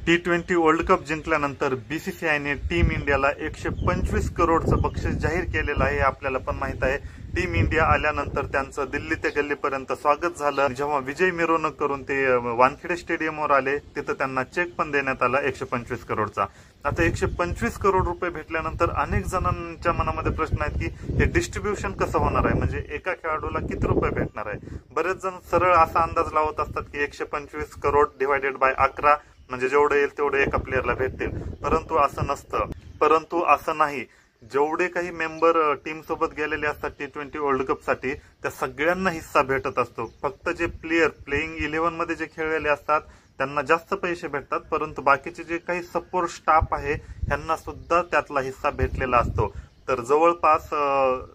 T20 world cup जिंकल्यानंतर बीसीसीआयने team इंडियाला 125 करोडचं बक्षीस जाहीर केलेलं आहे। आपल्याला पण माहित आहे। टीम इंडिया आल्यानंतर त्यांचं दिल्ली ते गल्लीपर्यंत स्वागत झालं। जेव्हा विजय मिरवणूक करून ते वानखेडे स्टेडियमवर आले तिथं त्यांना चेक पण देण्यात आला 125 करोडचा। आता 125 करोड रुपये भेटल्यानंतर अनेक जणांच्या मनामध्ये प्रश्न आहेत की हे डिस्ट्रीब्युशन कसं होणार आहे, म्हणजे एका खेळाडूला किती रुपये भेटणार आहे। बरेच जण सरळ असा अंदाज लावत असतात की 125 करोड डिवायडेड बाय 11 म्हणजे जेवढे येईल तेवढे एका प्लेअरला भेटतील, परंतु असं नसतं। परंतु असं नाही, जेवढे काही मेंबर टीम सोबत गेलेले असतात T20 वर्ल्ड कप साठी त्या सगळ्यांना हिस्सा भेटत असतो। फक्त जे प्लेयर प्लेइंग 11 मध्ये जे खेळलेले असतात त्यांना जास्त पैसे भेटतात, परंतु बाकीचे जे काही सपोर्ट स्टाफ आहे त्यांना सुद्धा त्यातला हिस्सा भेटलेला असतो। तर जवळपास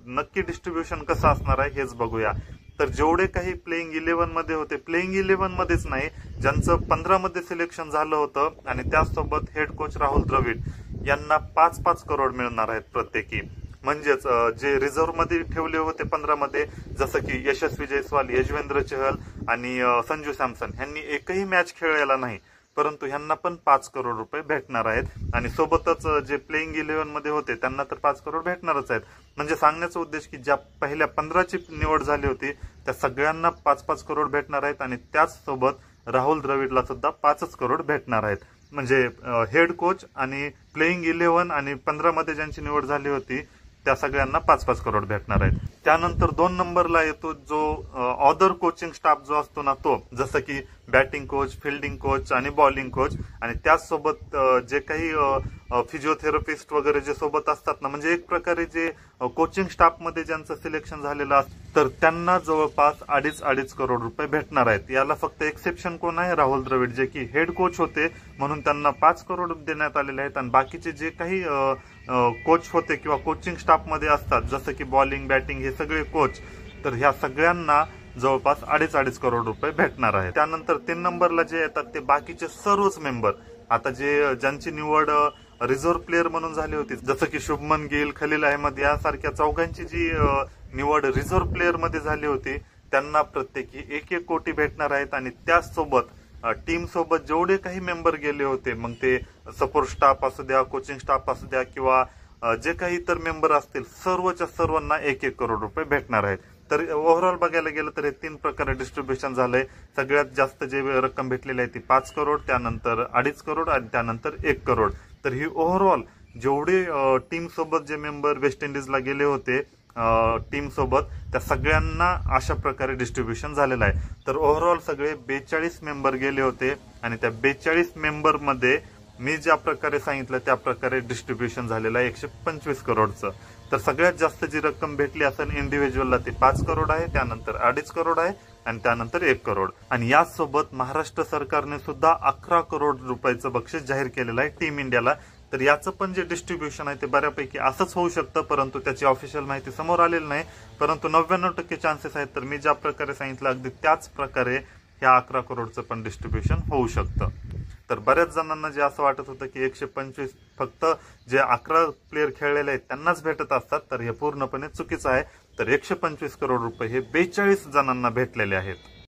नक्की डिस्ट्रीब्युशन कसं असणार आहे हेच बघूया। तर जेवढे काही प्लेइंग 11 मध्ये होते, प्लेइंग 11 मध्येच नाही, ज्यांचं 15 मध्ये सिलेक्शन झालं होतं आणि त्याचसोबत हेड कोच राहुल द्रविड यांना 5-5 करोड मिळणार आहेत प्रत्येकी। म्हणजेच जे रिझर्व्ह मध्ये ठेवले होते 15 मध्ये, जसं की यशस्वी जयस्वाल, यजवेंद्र चहल आणि संजू सॅमसन यांनी एकही मॅच खेळलेला नाही, परंतु ह्यांना पण 5 करोड रुपये भेटणार आहेत। आणि सोबतच जे प्लेइंग 11 मध्ये होते त्यांना तर 5 करोड भेटणारच आहेत। म्हणजे सांगण्याचा उद्देश की ज्या पहिल्या 15 ची निवड झाली होती त्या सगळ्यांना 5-5 करोड भेटणार आहेत आणि त्याच सोबत राहुल द्रविडला सुद्धा 5 करोड भेटणार आहेत। म्हणजे हेड कोच आणि प्लेइंग 11 आणि 15 मध्ये ज्यांची निवड झाली होती त्या सगळ्यांना 5-5 करोड भेटणार आहेत। त्यानंतर 2 नंबरला येतो जो अदर कोचिंग स्टाफ जो असतो ना, तो जसं की बॅटिंग कोच, फिल्डिंग कोच आणि बॉलिंग कोच आणि त्याचसोबत जे काही फिजिओथेरपिस्ट वगैरे जे सोबत असतात ना, म्हणजे एक प्रकारे जे कोचिंग स्टाफ मध्ये ज्यांचं सिलेक्शन झालेलं असतं तर त्यांना जवळपास 2.5 करोड रुपये भेटणार आहेत। याला फक्त एक्सेप्शन कोण आहे, राहुल द्रविड, जे की हेड कोच होते म्हणून त्यांना 5 करोड देण्यात आलेले आहेत। आणि बाकीचे जे काही कोच होते किंवा कोचिंग स्टाफ मध्ये असतात जसं की बॉलिंग, बॅटिंग हे सगळे कोच, तर ह्या सगळ्यांना जवळपास 2.5 करोड रुपये भेटणार आहे। त्यानंतर 3 नंबरला जे येतात ते बाकीचे सर्वच मेंबर, आता जे ज्यांची निवड रिझर्व्ह प्लेअर म्हणून झाली होती जसं की शुभमन गिल, खलील अहमद यासारख्या चौघांची जी निवड रिझर्व्ह प्लेअर मध्ये झाली होती त्यांना प्रत्येकी 1-1 कोटी भेटणार आहेत। आणि त्याचसोबत टीम सोबत जेवढे काही मेंबर गेले होते, मग ते सपोर्ट स्टाफ असू द्या, कोचिंग स्टाफ असू द्या किंवा जे काही इतर मेंबर असतील, सर्वच्या सर्वांना 1-1 करोड रुपये भेटणार आहेत। तर ओव्हरऑल बघायला गेलं तर हे 3 प्रकारे डिस्ट्रीब्युशन झालंय। सगळ्यात जास्त जे रक्कम भेटलेली आहे ती 5 करोड, त्यानंतर 2.5 करोड आणि त्यानंतर 1 करोड। तर ही ओव्हरऑल जेवढे टीम सोबत जे मेंबर वेस्ट इंडिजला गेले होते टीम सोबत त्या सगळ्यांना अशा प्रकारे डिस्ट्रीब्युशन झालेलं आहे। तर ओव्हरऑल सगळे 42 मेंबर गेले होते आणि त्या 42 मेंबर मध्ये मी ज्या प्रकारे सांगितलं त्या प्रकारे डिस्ट्रीब्युशन झालेलं आहे 125 करोडचं। तर सगळ्यात जास्त जी रक्कम भेटली असेल इंडिव्हिज्युअलला ती 5 करोड आहे, त्यानंतर 2.5 करोड आहे आणि त्यानंतर 1 करोड। आणि याचसोबत महाराष्ट्र सरकारने सुद्धा 11 करोड रुपयाचं बक्षीस जाहीर केलेलं आहे टीम इंडियाला। तर याचं पण जे डिस्ट्रीब्युशन आहे ते बऱ्यापैकी असंच होऊ शकतं, परंतु त्याची ऑफिशियल माहिती समोर आलेली नाही, परंतु 99% चान्सेस आहेत। तर मी ज्या प्रकारे सांगितलं अगदी त्याच प्रकारे ह्या 11 करोडचं पण डिस्ट्रीब्युशन होऊ शकतं। तर बऱ्याच जणांना जे असं वाटत होतं की 125 फक्त जे 11 प्लेयर खेळलेले आहेत त्यांनाच भेटत असतात, तर हे पूर्णपणे चुकीचं आहे। तर 125 करोड रुपये हे 42 जणांना भेटलेले आहेत।